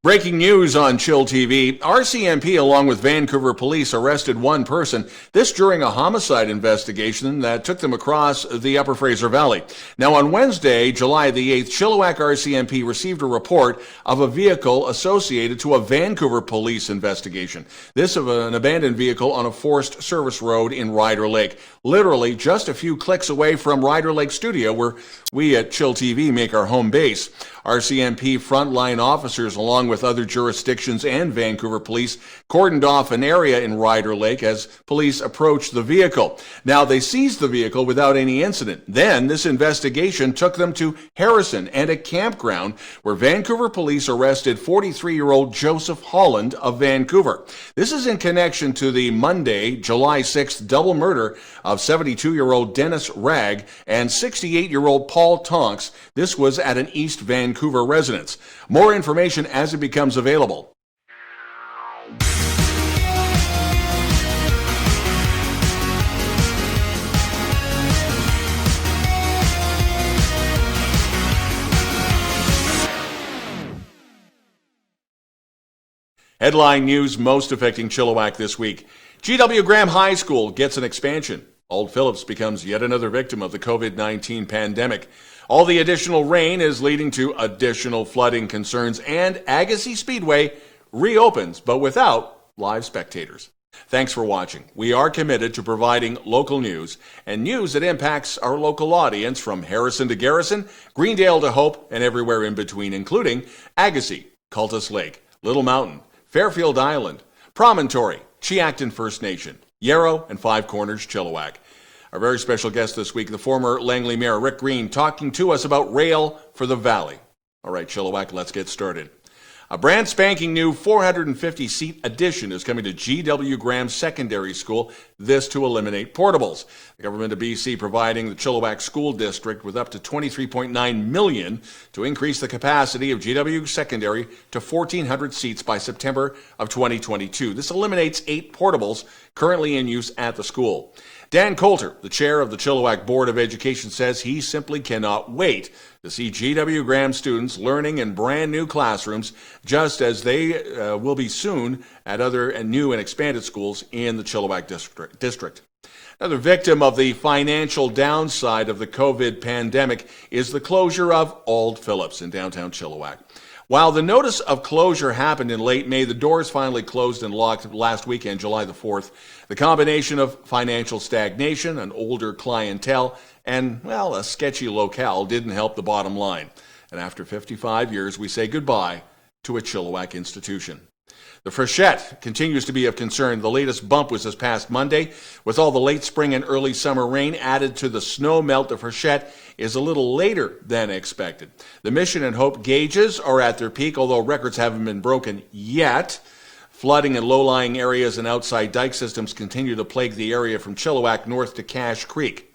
Breaking news on chillTV. RCMP, along with Vancouver police, arrested one person. This during a homicide investigation that took them across the Upper Fraser Valley. Now, on Wednesday, July the 8th, Chilliwack RCMP received a report of a vehicle associated to a Vancouver police investigation. This of an abandoned vehicle on a forest service road in Ryder Lake. Literally just a few clicks away from Ryder Lake Studio, where we at chillTV make our home base. RCMP frontline officers, along with other jurisdictions and Vancouver police, cordoned off an area in Ryder Lake as police approached the vehicle. Now, they seized the vehicle without any incident. Then, this investigation took them to Harrison and a campground where Vancouver police arrested 43-year-old Joseph Holland of Vancouver. This is in connection to the Monday, July 6th, double murder of 72-year-old Dennis Ragg and 68-year-old Paul Tonks. This was at an East Vancouver residence. More information as it becomes available. Headline news most affecting Chilliwack this week. G.W. Graham High School gets an expansion. Auld Philips becomes yet another victim of the COVID-19 pandemic. All the additional rain is leading to additional flooding concerns, and Agassiz Speedway reopens, but without live spectators. Thanks for watching. We are committed to providing local news and news that impacts our local audience from Harrison to Garrison, Greendale to Hope, and everywhere in between, including Agassiz, Cultus Lake, Little Mountain, Fairfield Island, Promontory, Chiacton First Nation, Yarrow, and Five Corners, Chilliwack. Our very special guest this week, the former Langley Mayor, Rick Green, talking to us about rail for the Valley. All right, Chilliwack, let's get started. A brand spanking new 450-seat addition is coming to G.W. Graham Secondary School, this to eliminate portables. The government of BC providing the Chilliwack School District with up to $23.9 million to increase the capacity of G.W. Secondary to 1,400 seats by September of 2022. This eliminates 8 portables currently in use at the school. Dan Coulter, the chair of the Chilliwack Board of Education, says he simply cannot wait to see G.W. Graham students learning in brand new classrooms, just as they will be soon at other and new and expanded schools in the Chilliwack district. Another victim of the financial downside of the COVID pandemic is the closure of Auld Philips in downtown Chilliwack. While the notice of closure happened in late May, the doors finally closed and locked last weekend, July the 4th. The combination of financial stagnation, an older clientele, and, well, a sketchy locale didn't help the bottom line. And after 55 years, we say goodbye to a Chilliwack institution. The freshet continues to be of concern. The latest bump was this past Monday. With all the late spring and early summer rain added to the snow melt, the freshet is a little later than expected. The Mission and Hope gauges are at their peak, although records haven't been broken yet. Flooding in low-lying areas and outside dike systems continue to plague the area from Chilliwack north to Cache Creek.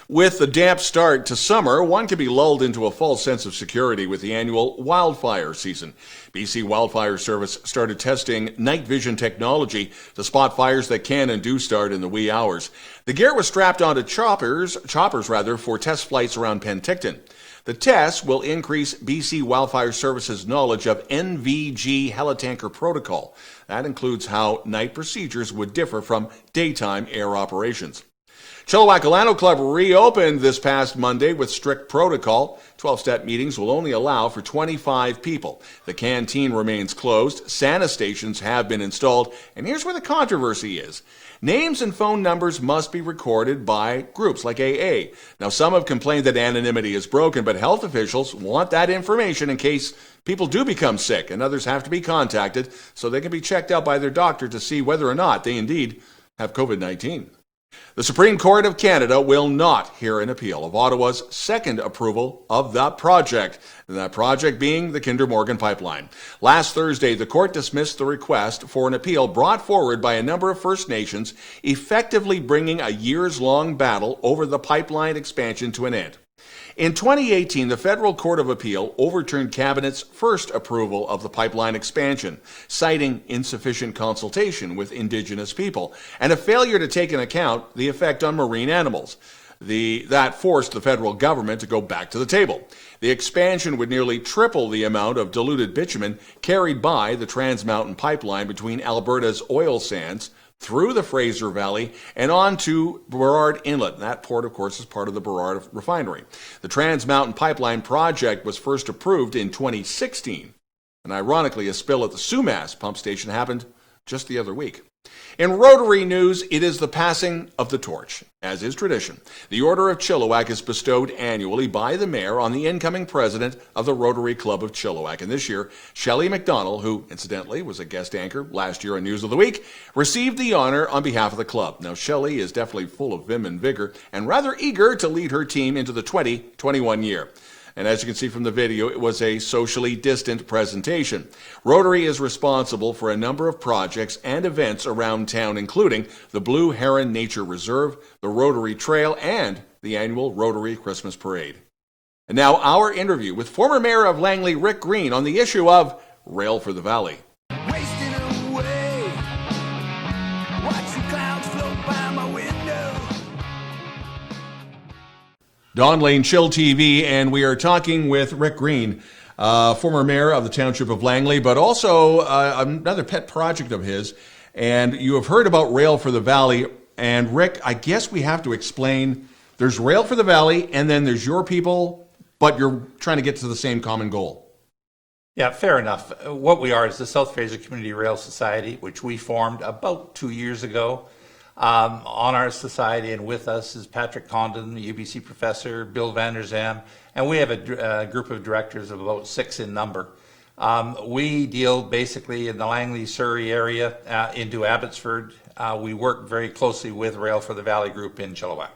With the damp start to summer, one can be lulled into a false sense of security with the annual wildfire season. BC Wildfire Service started testing night vision technology to spot fires that can and do start in the wee hours. The gear was strapped onto choppers for test flights around Penticton. The tests will increase BC Wildfire Service's knowledge of NVG helitanker protocol. That includes how night procedures would differ from daytime air operations. Chilliwack Alano Club reopened this past Monday with strict protocol. 12-step meetings will only allow for 25 people. The canteen remains closed. Santa stations have been installed. And here's where the controversy is. Names and phone numbers must be recorded by groups like AA. Now, some have complained that anonymity is broken, but health officials want that information in case people do become sick, and others have to be contacted so they can be checked out by their doctor to see whether or not they indeed have COVID-19. The Supreme Court of Canada will not hear an appeal of Ottawa's second approval of that project being the Kinder Morgan pipeline. Last Thursday, the court dismissed the request for an appeal brought forward by a number of First Nations, effectively bringing a years-long battle over the pipeline expansion to an end. In 2018, the Federal Court of Appeal overturned Cabinet's first approval of the pipeline expansion, citing insufficient consultation with Indigenous people and a failure to take into account the effect on marine animals. That forced the federal government to go back to the table. The expansion would nearly triple the amount of diluted bitumen carried by the Trans Mountain pipeline between Alberta's oil sands through the Fraser Valley and on to Burrard Inlet. That port, of course, is part of the Burrard refinery. The Trans Mountain Pipeline project was first approved in 2016. And ironically, a spill at the Sumas pump station happened just the other week. In Rotary news, it is the passing of the torch. As is tradition, the Order of Chilliwack is bestowed annually by the mayor on the incoming president of the Rotary Club of Chilliwack. And this year, Shelley McDonald, who incidentally was a guest anchor last year on News of the Week, received the honor on behalf of the club. Now, Shelley is definitely full of vim and vigor and rather eager to lead her team into the 2021 year. And as you can see from the video, it was a socially distant presentation. Rotary is responsible for a number of projects and events around town, including the Blue Heron Nature Reserve, the Rotary Trail, and the annual Rotary Christmas Parade. And now our interview with former Mayor of Langley, Rick Green, on the issue of Rail for the Valley. Wasting away, watching clouds float by my window. Don Lehn, chillTV, and we are talking with Rick Green, former mayor of the Township of Langley, but also another pet project of his. And you have heard about Rail for the Valley. And Rick, I guess we have to explain, there's Rail for the Valley, and then there's your people, but you're trying to get to the same common goal. Yeah, fair enough. What we are is the South Fraser Community Rail Society, which we formed about 2 years ago. On our society and with us is Patrick Condon, the UBC professor, Bill Van der Zam, and we have a group of directors of about 6 in number. We deal basically in the Langley, Surrey area into Abbotsford. We work very closely with Rail for the Valley group in Chilliwack.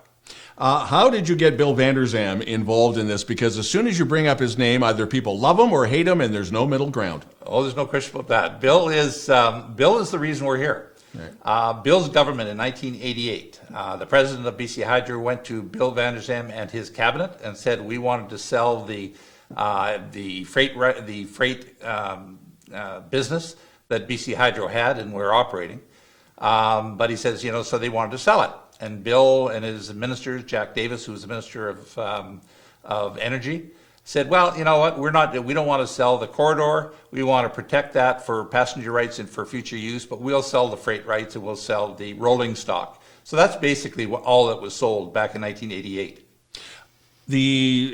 How did you get Bill Van der Zam involved in this? Because as soon as you bring up his name, either people love him or hate him, and there's no middle ground. Oh, there's no question about that. Bill is the reason we're here. Right. Bill's government in 1988, the president of BC Hydro went to Bill Van der Zam and his cabinet and said we wanted to sell the freight business that BC Hydro had and we're operating. But he says, so they wanted to sell it. And Bill and his ministers, Jack Davis, who was the Minister of Energy, said, well, you know what, we don't want to sell the corridor. We want to protect that for passenger rights and for future use, but we'll sell the freight rights and we'll sell the rolling stock. So that's basically all that was sold back in 1988.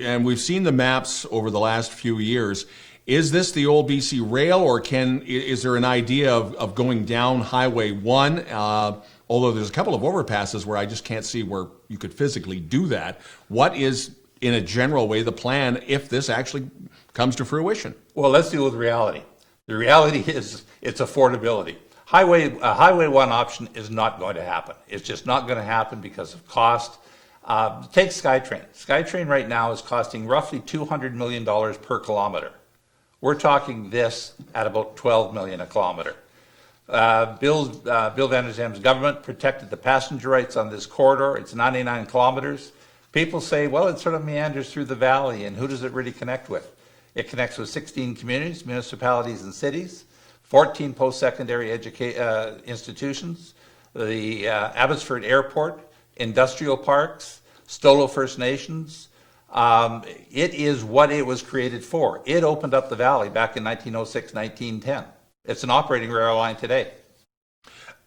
And we've seen the maps over the last few years. Is this the old BC Rail, or is there an idea of going down Highway 1? Although there's a couple of overpasses where I just can't see where you could physically do that. What is, in a general way, the plan if this actually comes to fruition? Well, let's deal with reality. The reality is it's affordability. Highway 1 option is not going to happen. It's just not going to happen because of cost. Take SkyTrain. SkyTrain right now is costing roughly $200 million per kilometer. We're talking this at about $12 million a kilometer. Bill Van der Zam's government protected the passenger rights on this corridor. It's 99 kilometers. People say, well, it sort of meanders through the valley, and who does it really connect with? It connects with 16 communities, municipalities, and cities, 14 post-secondary institutions, the Abbotsford Airport, industrial parks, Stolo First Nations. It is what it was created for. It opened up the valley back in 1906, 1910. It's an operating rail line today.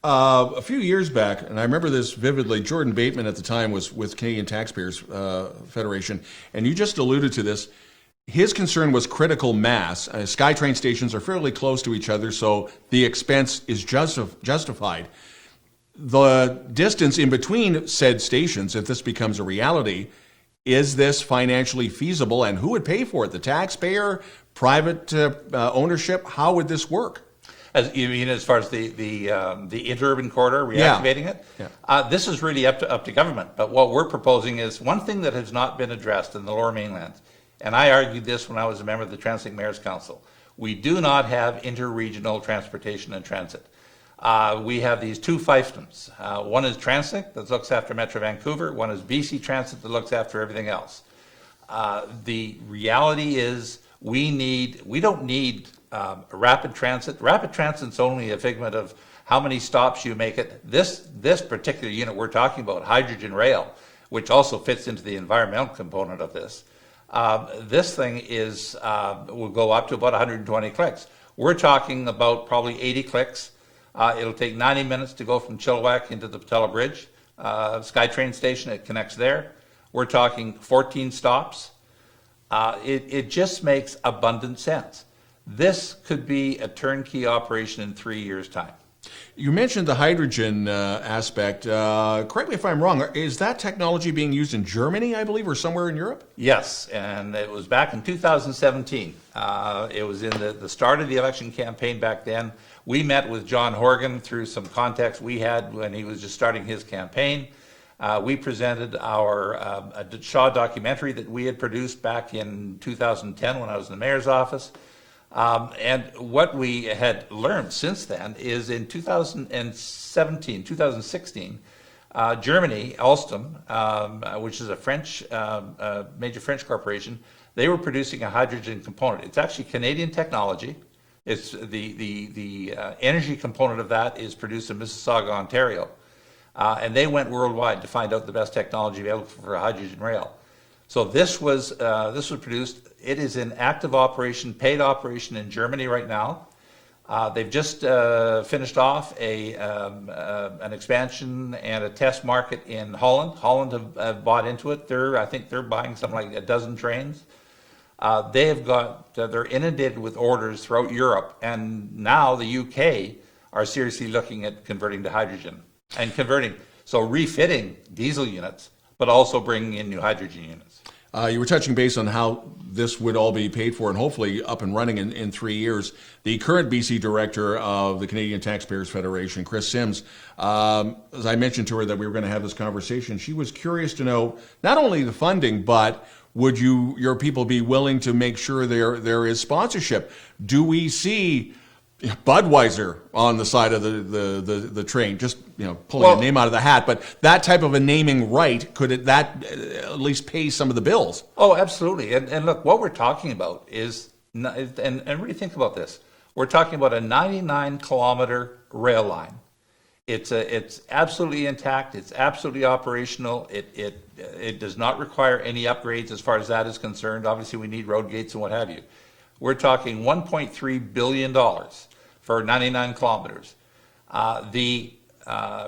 A few years back, and I remember this vividly, Jordan Bateman at the time was with Canadian Taxpayers Federation, and you just alluded to this. His concern was critical mass. SkyTrain stations are fairly close to each other, so the expense is justified. The distance in between said stations, if this becomes a reality, is this financially feasible, and who would pay for it? The taxpayer, private ownership? How would this work? You mean as far as the interurban corridor, reactivating it? Yeah. This is really up to government. But what we're proposing is one thing that has not been addressed in the Lower Mainland, and I argued this when I was a member of the Translink Mayor's Council. We do not have interregional transportation and transit. We have these two fiefdoms. One is Translink that looks after Metro Vancouver. One is BC Transit that looks after everything else. The reality is we don't need rapid transit. Rapid transit's only a figment of how many stops you make it. This particular unit we're talking about, hydrogen rail, which also fits into the environmental component of this, this thing will go up to about 120 clicks. We're talking about probably 80 clicks. It'll take 90 minutes to go from Chilliwack into the Patella Bridge. SkyTrain station, it connects there. We're talking 14 stops. It just makes abundant sense. This could be a turnkey operation in 3 years' time. You mentioned the hydrogen aspect. Correct me if I'm wrong. Is that technology being used in Germany, I believe, or somewhere in Europe? Yes, and it was back in 2017. It was in the start of the election campaign back then. We met with John Horgan through some contacts we had when he was just starting his campaign. We presented our Shaw documentary that we had produced back in 2010 when I was in the mayor's office. And what we had learned since then is in 2016, Germany, Alstom, which is a French, major French corporation, they were producing a hydrogen component. It's actually Canadian technology. It's the energy component of that is produced in Mississauga, Ontario. And they went worldwide to find out the best technology available for a hydrogen rail. So this was produced. It is in active operation, paid operation in Germany right now. They've just finished off an expansion and a test market in Holland. Holland have bought into it. I think they're buying something like a dozen trains. They're inundated with orders throughout Europe, and now the UK are seriously looking at converting to hydrogen and refitting diesel units, but also bringing in new hydrogen units. You were touching base on how this would all be paid for and hopefully up and running in 3 years. The current BC director of the Canadian Taxpayers Federation, Chris Sims, as I mentioned to her that we were going to have this conversation, she was curious to know not only the funding, but would your people be willing to make sure there is sponsorship? Do we see Budweiser on the side of the train, just pulling a name out of the hat, but that type of a naming right, could that at least pay some of the bills? Oh, absolutely. And look, what we're talking about is, and really think about this, we're talking about a 99-kilometer rail line. It's absolutely intact. It's absolutely operational. It does not require any upgrades as far as that is concerned. Obviously, we need road gates and what have you. We're talking $1.3 billion for 99 kilometers. The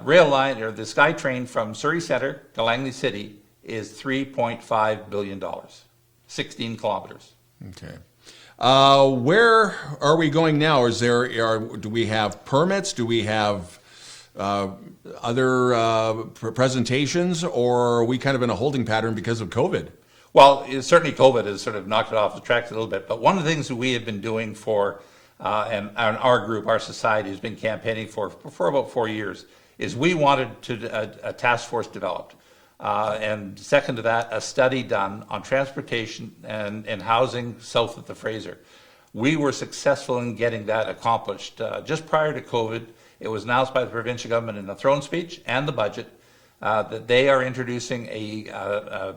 rail line, or the SkyTrain from Surrey Centre to Langley City, is $3.5 billion, 16 kilometers. Okay. Where are we going now? Do we have permits? Do we have other presentations, or are we kind of in a holding pattern because of COVID? Well, certainly COVID has sort of knocked it off the tracks a little bit, but one of the things that we have been doing for, and our group, our society, has been campaigning for about 4 years, is we wanted a task force developed. And second to that, a study done on transportation and housing south of the Fraser. We were successful in getting that accomplished. Just prior to COVID, it was announced by the provincial government in the throne speech and the budget that they are introducing a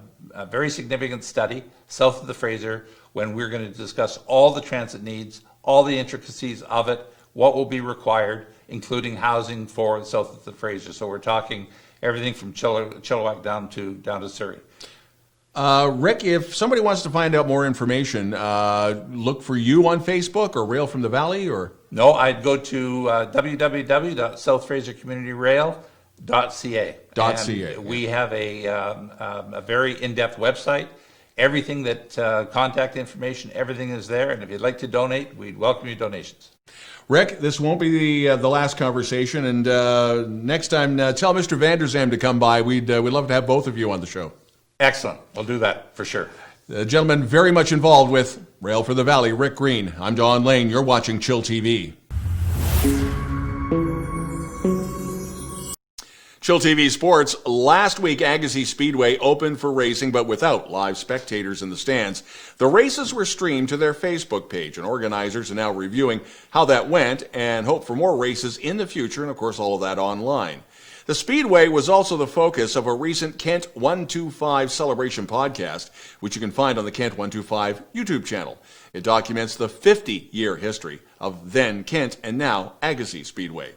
very significant study south of the Fraser, when we're going to discuss all the transit needs, all the intricacies of it, what will be required, including housing for south of the Fraser. So we're talking everything from Chilliwack down to Surrey. Rick, if somebody wants to find out more information, look for you on Facebook or Rail from the Valley, or? No, I'd go to www.southfrasercommunityrail.ca. We have a very in-depth website. Everything that contact information, everything is there. And if you'd like to donate, we'd welcome your donations. Rick, this won't be the last conversation. And next time, tell Mr. Vanderzam to come by. We'd love to have both of you on the show. Excellent. We'll do that for sure. The gentleman very much involved with Rail for the Valley, Rick Green. I'm Don Lehn. You're watching chillTV. chillTV Sports. Last week, Agassiz Speedway opened for racing, but without live spectators in the stands. The races were streamed to their Facebook page, and organizers are now reviewing how that went and hope for more races in the future, and of course all of that online. The Speedway was also the focus of a recent Kent 125 celebration podcast, which you can find on the Kent 125 YouTube channel. It documents the 50-year history of then Kent and now Agassiz Speedway.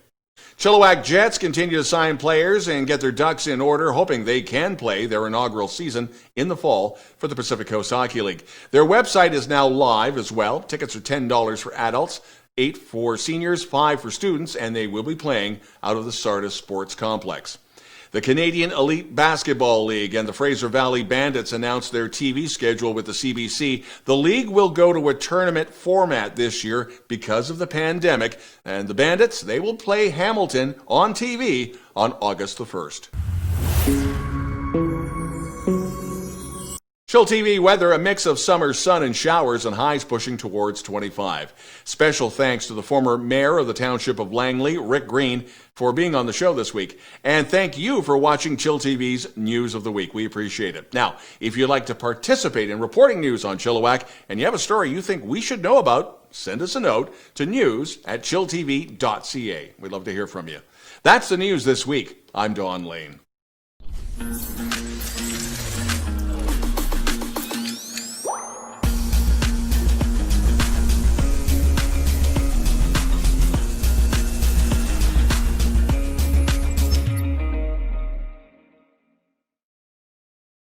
Chilliwack Jets continue to sign players and get their ducks in order, hoping they can play their inaugural season in the fall for the Pacific Coast Hockey League. Their website is now live as well. Tickets are $10 for adults, $8 for seniors, $5 for students, and they will be playing out of the Sardis Sports Complex. The Canadian Elite Basketball League and the Fraser Valley Bandits announced their TV schedule with the CBC. The league will go to a tournament format this year because of the pandemic, and the Bandits, they will play Hamilton on TV on August the 1st. chillTV weather, a mix of summer sun and showers and highs pushing towards 25. Special thanks to the former mayor of the Township of Langley, Rick Green, for being on the show this week. And thank you for watching chillTV's News of the Week. We appreciate it. Now, if you'd like to participate in reporting news on Chilliwack and you have a story you think we should know about, send us a note to news@chilltv.ca. We'd love to hear from you. That's the news this week. I'm Don Lehn.